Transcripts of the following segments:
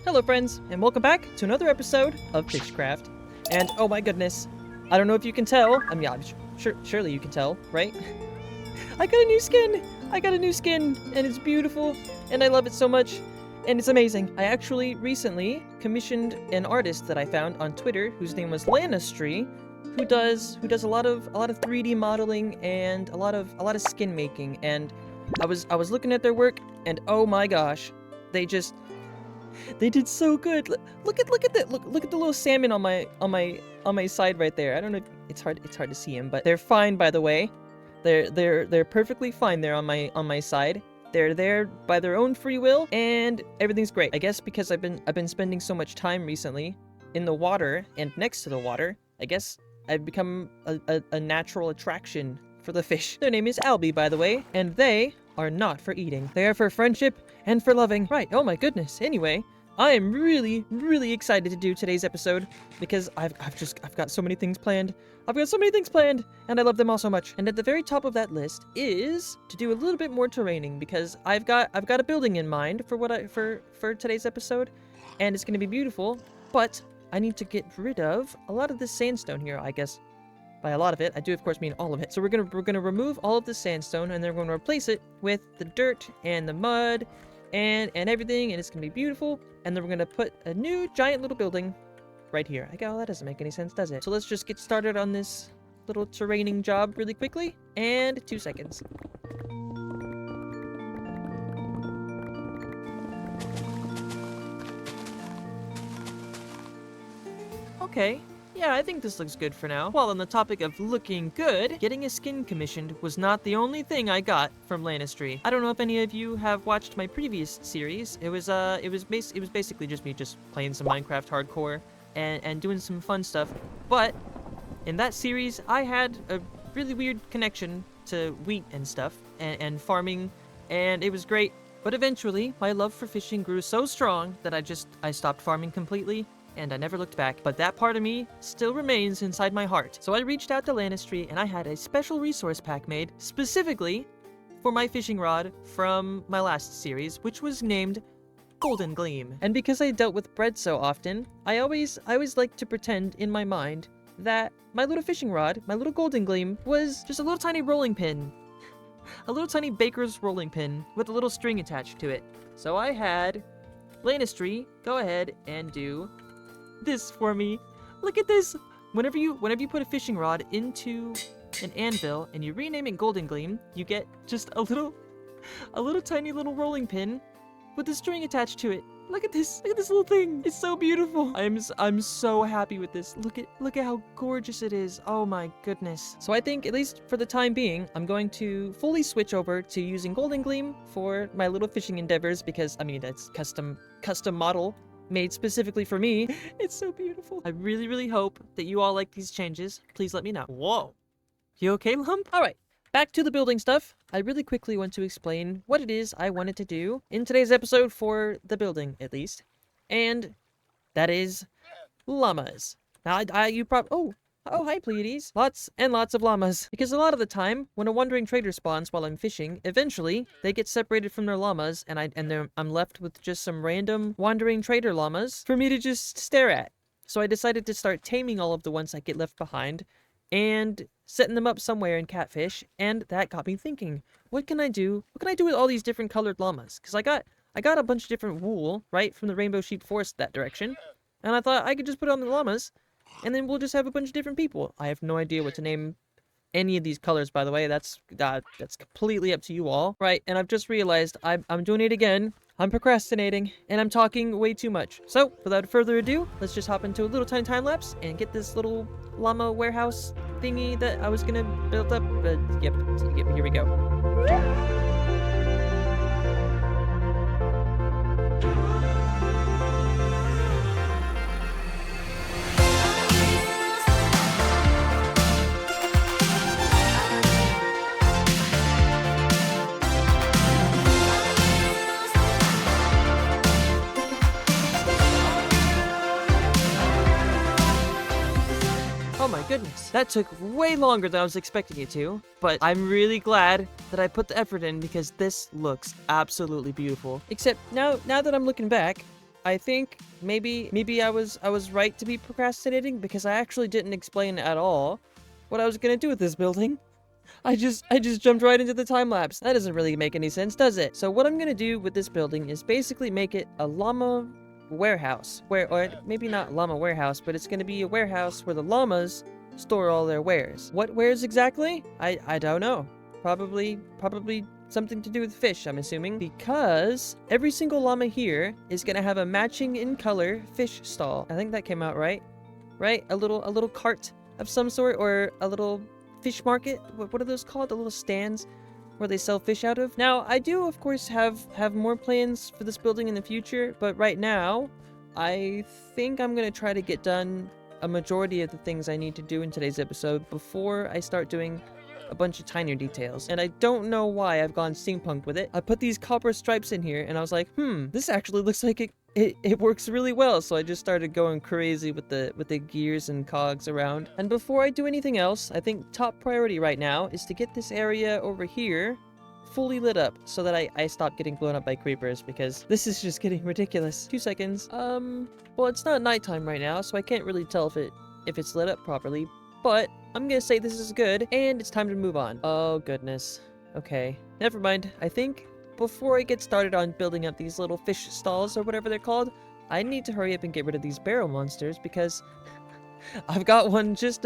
Hello friends, and welcome back to another episode of Fishcraft. And oh my goodness, I don't know if you can tell, surely you can tell, right? I got a new skin! And it's beautiful, and I love it so much, and it's amazing. I actually recently commissioned an artist that I found on Twitter, whose name was Lanastry, who does a lot of 3D modeling and a lot of skin making. And I was looking at their work, and oh my gosh, they did so good. Look at that. Look at the little salmon on my side right there. I don't know if it's hard to see him, but they're fine, by the way. They're perfectly fine there on my side. They're there by their own free will, and everything's great. I guess because I've been spending so much time recently in the water and next to the water, I guess I've become a natural attraction for the fish. Their name is Albie, by the way, and they are not for eating. They are for friendship and for loving. Right, oh my goodness. Anyway, I am really excited to do today's episode because I've got so many things planned. And I love them all so much. And at the very top of that list is to do a little bit more terraining, because I've got a building in mind for today's episode, and it's going to be beautiful, but I need to get rid of a lot of this sandstone here, I guess. By a lot of it, I do of course mean all of it. So we're gonna remove all of the sandstone, and then we're gonna replace it with the dirt and the mud and everything, and it's gonna be beautiful. And then we're gonna put a new giant little building right here. Oh, that doesn't make any sense, does it? So let's just get started on this little terraining job really quickly. And 2 seconds. Okay. Yeah, I think this looks good for now. While on the topic of looking good, getting a skin commissioned was not the only thing I got from Lanastry. I don't know if any of you have watched my previous series. It was basically just me playing some Minecraft hardcore and doing some fun stuff. But in that series, I had a really weird connection to wheat and stuff and farming, and it was great. But eventually, my love for fishing grew so strong that I stopped farming completely, and I never looked back. But that part of me still remains inside my heart. So I reached out to Lanastry, and I had a special resource pack made specifically for my fishing rod from my last series, which was named Golden Gleam. And because I dealt with bread so often, I always like to pretend in my mind that my little fishing rod, my little Golden Gleam, was just a little tiny rolling pin. A little tiny baker's rolling pin with a little string attached to it. So I had Lanastry go ahead and do this for me. Look at this. Whenever you put a fishing rod into an anvil and you rename it Golden Gleam, you get just a little tiny little rolling pin with a string attached to it. Look at this little thing. It's so beautiful. I'm so happy with this. Look at how gorgeous it is. Oh my goodness. So I think, at least for the time being, I'm going to fully switch over to using Golden Gleam for my little fishing endeavors, because I mean, it's custom model made specifically for me. It's so beautiful. I really hope that you all like these changes. Please let me know. Whoa. You okay, Lump? All right. Back to the building stuff. I really quickly want to explain what it is I wanted to do in today's episode for the building, at least. And that is llamas. Now, Oh, hi, Pleiades. Lots and lots of llamas. Because a lot of the time, when a wandering trader spawns while I'm fishing, eventually, they get separated from their llamas, and I'm left with just some random wandering trader llamas for me to just stare at. So I decided to start taming all of the ones that get left behind, and setting them up somewhere in Kattphish, and that got me thinking, what can I do? What can I do with all these different colored llamas? Because I got a bunch of different wool, right, from the Rainbow Sheep Forest that direction, and I thought I could just put it on the llamas, and then we'll just have a bunch of different people. I have no idea what to name any of these colors, by the way. That's completely up to you all. Right, and I've just realized I'm doing it again. I'm procrastinating, and I'm talking way too much. So, without further ado, let's just hop into a little tiny time lapse and get this little llama warehouse thingy that I was gonna build up. Yep, here we go. Oh my goodness, that took way longer than I was expecting it to, but I'm really glad that I put the effort in because this looks absolutely beautiful. Except now that I'm looking back, I think maybe I was right to be procrastinating because I actually didn't explain at all what I was gonna do with this building. I just jumped right into the time lapse. That doesn't really make any sense, does it? So what I'm gonna do with this building is basically make it a llama warehouse, or maybe not llama warehouse, but it's gonna be a warehouse where the llamas store all their wares. What wares exactly? I don't know. Probably something to do with fish, I'm assuming, because every single llama here is gonna have a matching in color fish stall. I think that came out right. Right? A little cart of some sort, or a little fish market. What are those called? The little stands where they sell fish out of. Now, I do of course have more plans for this building in the future, but right now, I think I'm gonna try to get done a majority of the things I need to do in today's episode before I start doing a bunch of tinier details. And I don't know why I've gone steampunk with it. I put these copper stripes in here and I was like, this actually looks like it works really well. So I just started going crazy with the gears and cogs around. And before I do anything else, I think top priority right now is to get this area over here fully lit up so that I stop getting blown up by creepers, because this is just getting ridiculous. 2 seconds. Well, it's not nighttime right now, so I can't really tell if it's lit up properly, but I'm gonna say this is good, and it's time to move on. Oh, goodness. Okay. Never mind. I think before I get started on building up these little fish stalls, or whatever they're called, I need to hurry up and get rid of these barrel monsters, because I've got one just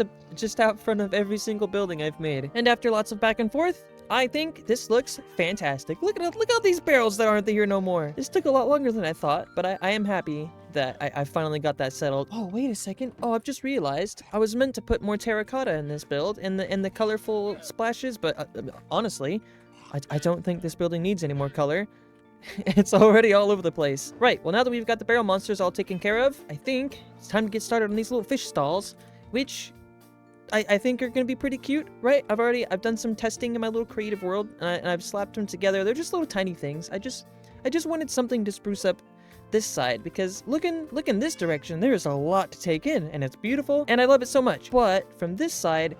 out front of every single building I've made. And after lots of back and forth, I think this looks fantastic. Look at all these barrels that aren't here no more. This took a lot longer than I thought, but I am happy that I finally got that settled. Oh, wait a second. Oh, I've just realized I was meant to put more terracotta in this build, in the colorful splashes, but honestly, I don't think this building needs any more color. It's already all over the place. Right, well, now that we've got the barrel monsters all taken care of, I think it's time to get started on these little fish stalls, which I think are going to be pretty cute, right? I've done some testing in my little creative world, and I've slapped them together. They're just little tiny things. I just wanted something to spruce up this side, because look in this direction, there's a lot to take in, and it's beautiful, and I love it so much. But from this side,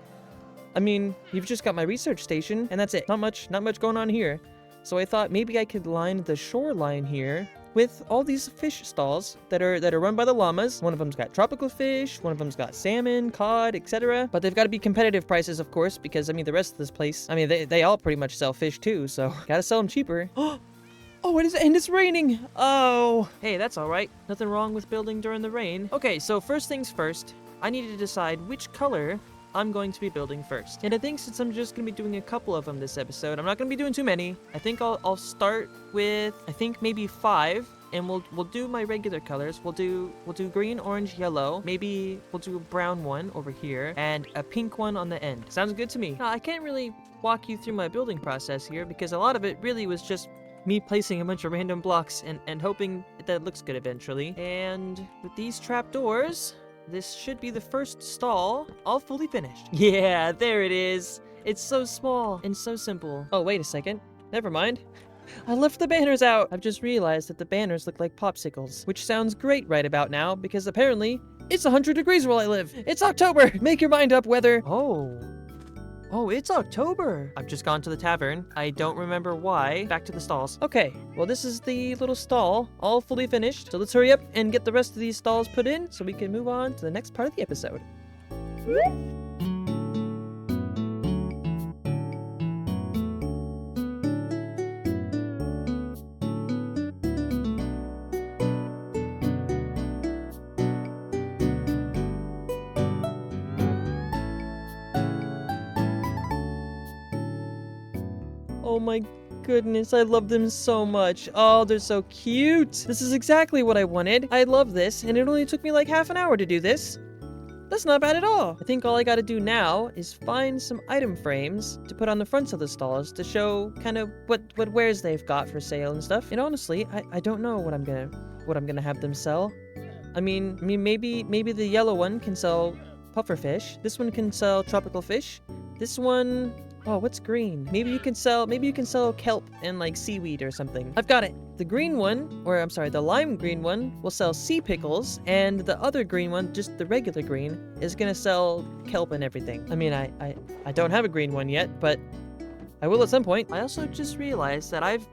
I mean, you've just got my research station, and that's it. Not much going on here. So I thought maybe I could line the shoreline here with all these fish stalls that are run by the llamas. One of them's got tropical fish, one of them's got salmon, cod, etc. But they've got to be competitive prices, of course, because I mean the rest of this place, I mean they all pretty much sell fish too, so gotta sell them cheaper. Oh, it is, and it's raining. Oh, hey, that's all right. Nothing wrong with building during the rain. Okay, so first things first, I need to decide which color I'm going to be building first. And I think since I'm just going to be doing a couple of them this episode, I'm not going to be doing too many. I think I'll start with, I think maybe 5, and we'll do my regular colors. We'll do green, orange, yellow. Maybe we'll do a brown one over here and a pink one on the end. Sounds good to me. Now, I can't really walk you through my building process here because a lot of it really was just me placing a bunch of random blocks and hoping that it looks good eventually. And with these trapdoors, this should be the first stall, all fully finished. Yeah, there it is. It's so small and so simple. Oh, wait a second. Never mind. I left the banners out. I've just realized that the banners look like popsicles, which sounds great right about now because apparently it's 100 degrees where I live. It's October. Make your mind up, weather. Oh, it's October. I've just gone to the tavern. I don't remember why. Back to the stalls. Okay, well, this is the little stall, all fully finished. So let's hurry up and get the rest of these stalls put in so we can move on to the next part of the episode. Oh my goodness, I love them so much. Oh, they're so cute. This is exactly what I wanted. I love this, and it only took me like half an hour to do this. That's not bad at all. I think all I gotta do now is find some item frames to put on the fronts of the stalls to show kind of what wares they've got for sale and stuff. And honestly, I don't know what I'm gonna have them sell. I mean maybe the yellow one can sell pufferfish. This one can sell tropical fish. This one, oh, what's green? Maybe you can sell kelp and like seaweed or something. I've got it. The green one, or I'm sorry, the lime green one will sell sea pickles, and the other green one, just the regular green, is gonna sell kelp and everything. I mean, I don't have a green one yet, but I will at some point. I also just realized that I've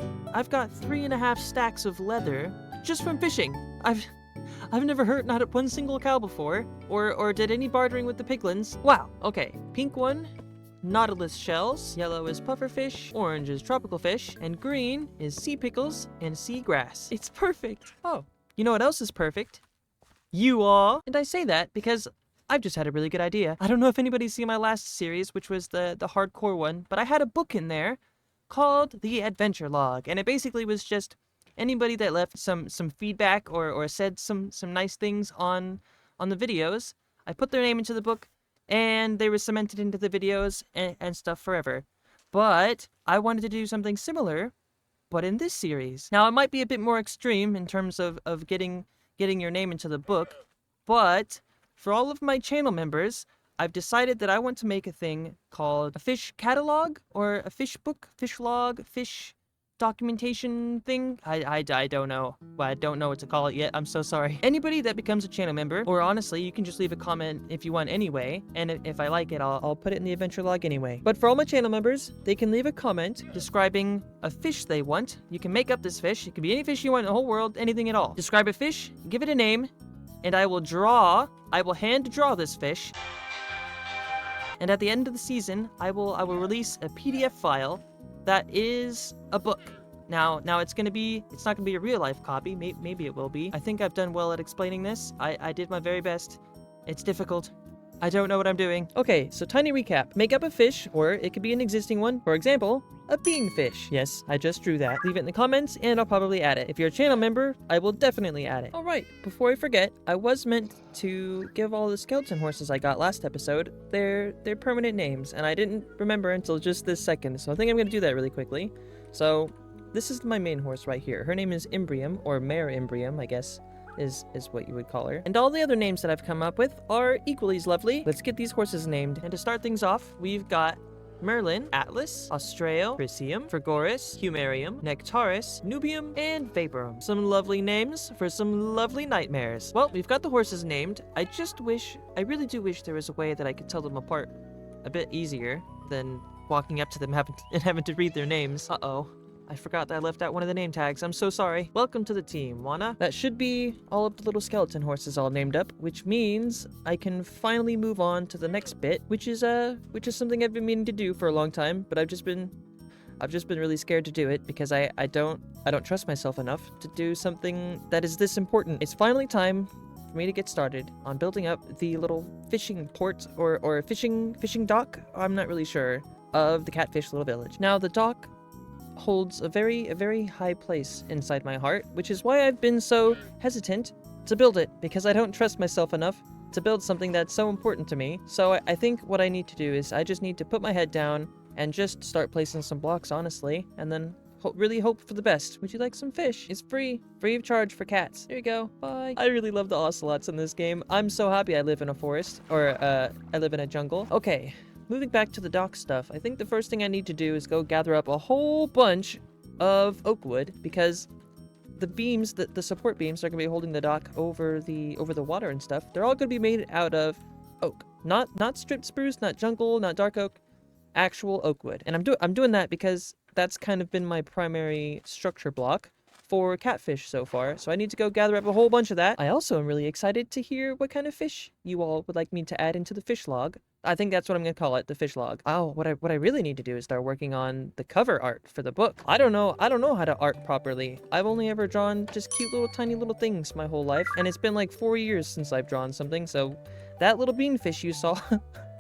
got 3.5 stacks of leather just from fishing. I've never hurt not one single cow before, or did any bartering with the piglins. Wow, okay. Pink one, nautilus shells, yellow is pufferfish, orange is tropical fish, and green is sea pickles and sea grass. It's perfect. Oh, you know what else is perfect? You all. And I say that because I've just had a really good idea. I don't know if anybody's seen my last series, which was the hardcore one, but I had a book in there called The Adventure Log, and it basically was just anybody that left some feedback or said some nice things on the videos. I put their name into the book, and they were cemented into the videos and stuff forever. But I wanted to do something similar, but in this series. Now, it might be a bit more extreme in terms of getting your name into the book, but for all of my channel members, I've decided that I want to make a thing called a fish catalog, or a fish book, fish log, fish documentation thing. I don't know. I don't know what to call it yet. I'm so sorry. Anybody that becomes a channel member, or honestly, you can just leave a comment if you want anyway, and if I like it, I'll put it in the adventure log anyway. But for all my channel members, they can leave a comment describing a fish they want. You can make up this fish. It can be any fish you want in the whole world, anything at all. Describe a fish, give it a name, and I will hand draw this fish. And at the end of the season, I will release a PDF file that is a book. Now it's not gonna be a real life copy. Maybe it will be. I think I've done well at explaining this. I did my very best. It's difficult. I don't know what I'm doing. Okay, so tiny recap. Make up a fish, or it could be an existing one. For example, a beanfish. Yes, I just drew that. Leave it in the comments, and I'll probably add it. If you're a channel member, I will definitely add it. Alright, before I forget, I was meant to give all the skeleton horses I got last episode their permanent names, and I didn't remember until just this second, so I think I'm gonna do that really quickly. So, this is my main horse right here. Her name is Imbrium, or Mare Imbrium, I guess is what you would call her. And all the other names that I've come up with are equally as lovely. Let's get these horses named. And to start things off, we've got Merlin, Atlas, Australe, Chrysium, Fregoris, Humerium, Nectaris, Nubium, and Vaporum. Some lovely names for some lovely nightmares. Well, we've got the horses named. I really do wish there was a way that I could tell them apart a bit easier than walking up to them and having to read their names. Uh-oh. I forgot that I left out one of the name tags. I'm so sorry. Welcome to the team, Wana. That should be all of the little skeleton horses all named up, which means I can finally move on to the next bit, which is something I've been meaning to do for a long time, but I've just been really scared to do it because I don't trust myself enough to do something that is this important. It's finally time for me to get started on building up the little fishing port or fishing dock. I'm not really sure, of the Kattphish Little Village. Now, the dock holds a very high place inside my heart, which is why I've been so hesitant to build it, because I don't trust myself enough to build something that's so important to me. So I think what I need to do is I just need to put my head down and just start placing some blocks, honestly, and then really hope for the best. Would you like some fish? It's free of charge for cats. Here you go. Bye. I really love the ocelots in this game. I'm so happy I live in a forest, or I live in a jungle. Okay. Moving back to the dock stuff, I think the first thing I need to do is go gather up a whole bunch of oak wood, because the beams, the support beams that are going to be holding the dock over the water and stuff, they're all going to be made out of oak. Not stripped spruce, not jungle, not dark oak, actual oak wood. And I'm doing that because that's kind of been my primary structure block for Kattphish so far, so I need to go gather up a whole bunch of that. I also am really excited to hear what kind of fish you all would like me to add into the fish log. I think that's what I'm gonna call it, the fish log. Oh, what I really need to do is start working on the cover art for the book. I don't know how to art properly. I've only ever drawn just cute little tiny little things my whole life, and it's been like 4 years since I've drawn something, so that little beanfish you saw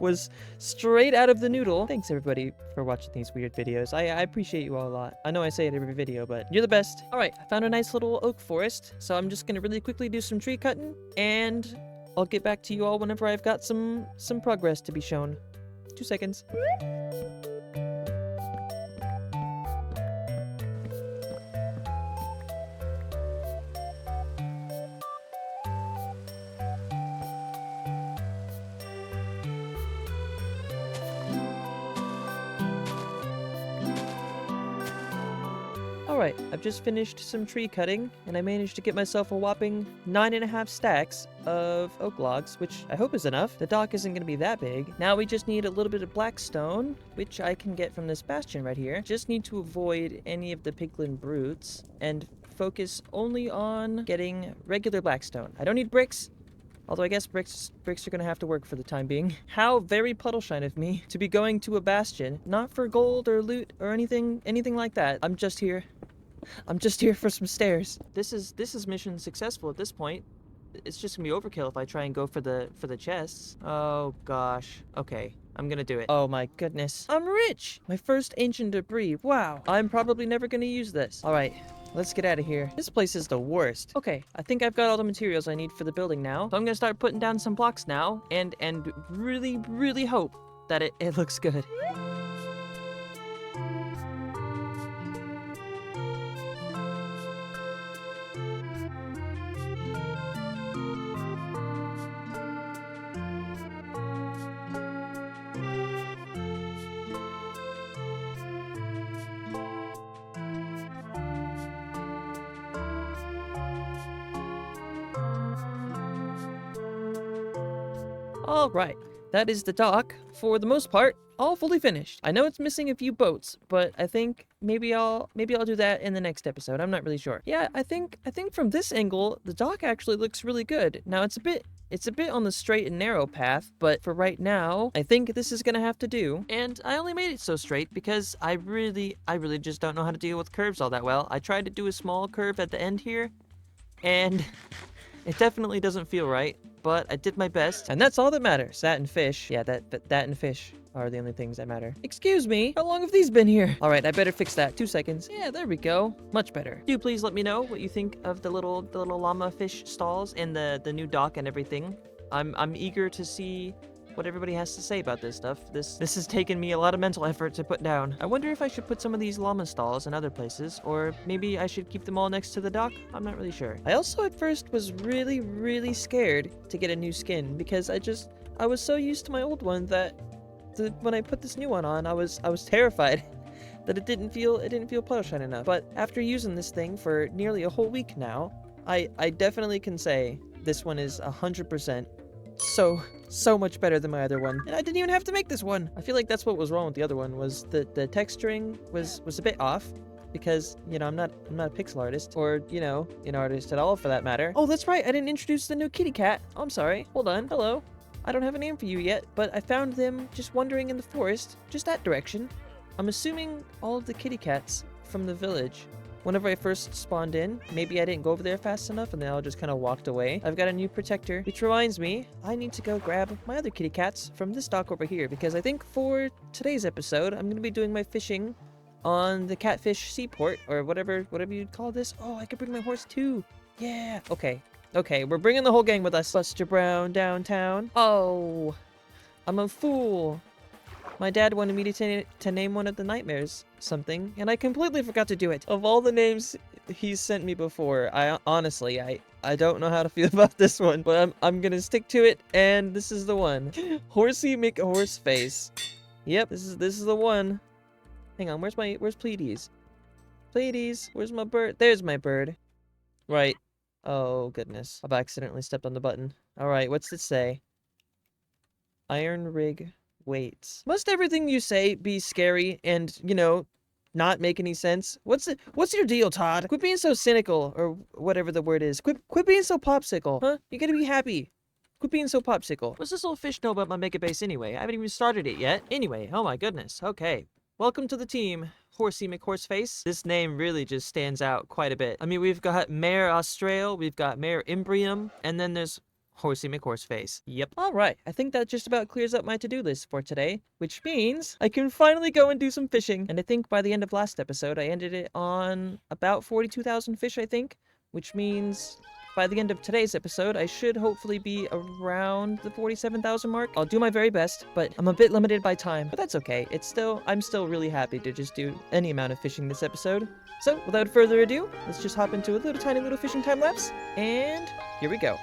was straight out of the noodle. Thanks everybody for watching these weird videos. I appreciate you all a lot. I know I say it every video, but you're the best. Alright, I found a nice little oak forest, so I'm just gonna really quickly do some tree cutting, and I'll get back to you all whenever I've got some progress to be shown. 2 seconds. Alright, I've just finished some tree cutting, and I managed to get myself a whopping 9.5 stacks of oak logs, which I hope is enough. The dock isn't going to be that big. Now we just need a little bit of black stone, which I can get from this bastion right here. Just need to avoid any of the piglin brutes, and focus only on getting regular blackstone. I don't need bricks. Although I guess bricks are gonna have to work for the time being. How very Puddleshine of me to be going to a bastion, not for gold or loot or anything like that. I'm just here for some stairs. This is mission successful at this point. It's just gonna be overkill if I try and go for the chests. Oh gosh. Okay, I'm gonna do it. Oh my goodness. I'm rich! My first ancient debris. Wow. I'm probably never gonna use this. Alright. Let's get out of here. This place is the worst. Okay, I think I've got all the materials I need for the building now. So I'm gonna start putting down some blocks now and really, really hope that it looks good. Alright, that is the dock, for the most part, all fully finished. I know it's missing a few boats, but I think maybe I'll do that in the next episode. I'm not really sure. Yeah, I think from this angle, the dock actually looks really good. Now it's a bit on the straight and narrow path, but for right now, I think this is gonna have to do. And I only made it so straight because I really just don't know how to deal with curves all that well. I tried to do a small curve at the end here, and it definitely doesn't feel right. But I did my best, and that's all that matters. That and fish. Yeah, that and fish are the only things that matter. Excuse me, how long have these been here? All right, I better fix that. 2 seconds. Yeah, there we go. Much better. Do please let me know what you think of the little llama fish stalls and the new dock and everything. I'm eager to see what everybody has to say about this stuff. This has taken me a lot of mental effort to put down. I wonder if I should put some of these llama stalls in other places, or maybe I should keep them all next to the dock. I'm not really sure. I also at first was really scared to get a new skin because I was so used to my old one that when I put this new one on, I was terrified that it didn't feel Puddleshine enough. But after using this thing for nearly a whole week now, I definitely can say this one is 100% so much better than my other one. And I didn't even have to make this one. I feel like that's what was wrong with the other one, was the texturing was a bit off because, you know, I'm not a pixel artist or, you know, an artist at all for that matter. Oh, that's right. I didn't introduce the new kitty cat. Oh, I'm sorry. Hold on. Hello. I don't have a name for you yet, but I found them just wandering in the forest, just that direction. I'm assuming all of the kitty cats from the village. Whenever I first spawned in, maybe I didn't go over there fast enough and they all just kind of walked away. I've got a new protector, which reminds me, I need to go grab my other kitty cats from this dock over here because I think for today's episode, I'm going to be doing my fishing on the Kattphish Seaport or whatever you'd call this. Oh, I could bring my horse too. Yeah. Okay, we're bringing the whole gang with us. Buster Brown downtown. Oh, I'm a fool. My dad wanted me to name one of the nightmares something, and I completely forgot to do it. Of all the names he's sent me before, I honestly don't know how to feel about this one, but I'm gonna stick to it, and this is the one. Horsey McHorseface. Yep, this is the one. Hang on, where's Pleiades? Pleiades, where's my bird? There's my bird. Right. Oh goodness, I've accidentally stepped on the button. All right, what's it say? Iron rig. Weights. Must everything you say be scary and, you know, not make any sense? What's your deal, Todd? Quit being so cynical, or whatever the word is. Quit being so popsicle, huh? You gotta be happy. Quit being so popsicle. What's this little fish know about my mega base anyway? I haven't even started it yet. Anyway, oh my goodness. Okay. Welcome to the team, Horsey McHorseface. This name really just stands out quite a bit. I mean, we've got Mare Austral, we've got Mare Imbrium, and then there's Horsey McHorseface. Yep. Alright, I think that just about clears up my to-do list for today, which means I can finally go and do some fishing. And I think by the end of last episode, I ended it on about 42,000 fish, I think, which means by the end of today's episode, I should hopefully be around the 47,000 mark. I'll do my very best, but I'm a bit limited by time, but that's okay. I'm still really happy to just do any amount of fishing this episode. So, without further ado, let's just hop into a tiny little fishing time lapse, and here we go.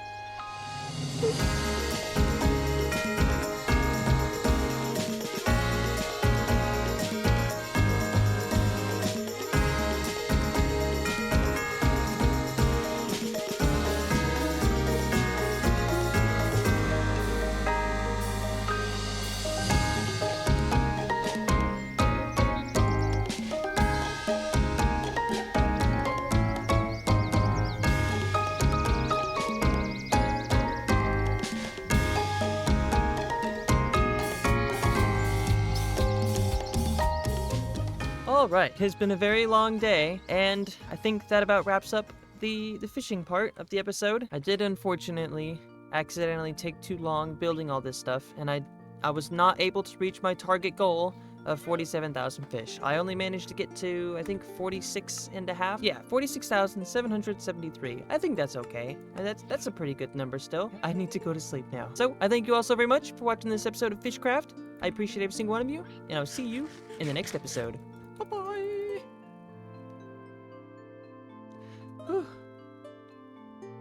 All right, it's been a very long day, and I think that about wraps up the fishing part of the episode. I did unfortunately accidentally take too long building all this stuff, and I was not able to reach my target goal of 47,000 fish. I only managed to get to, I think, 46 and a half. Yeah, 46,773. I think that's okay. And that's a pretty good number still. I need to go to sleep now. So, I thank you all so very much for watching this episode of Fishcraft. I appreciate every single one of you, and I'll see you in the next episode. Bye-bye!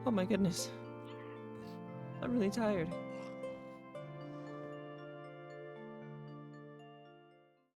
Oh my goodness. I'm really tired.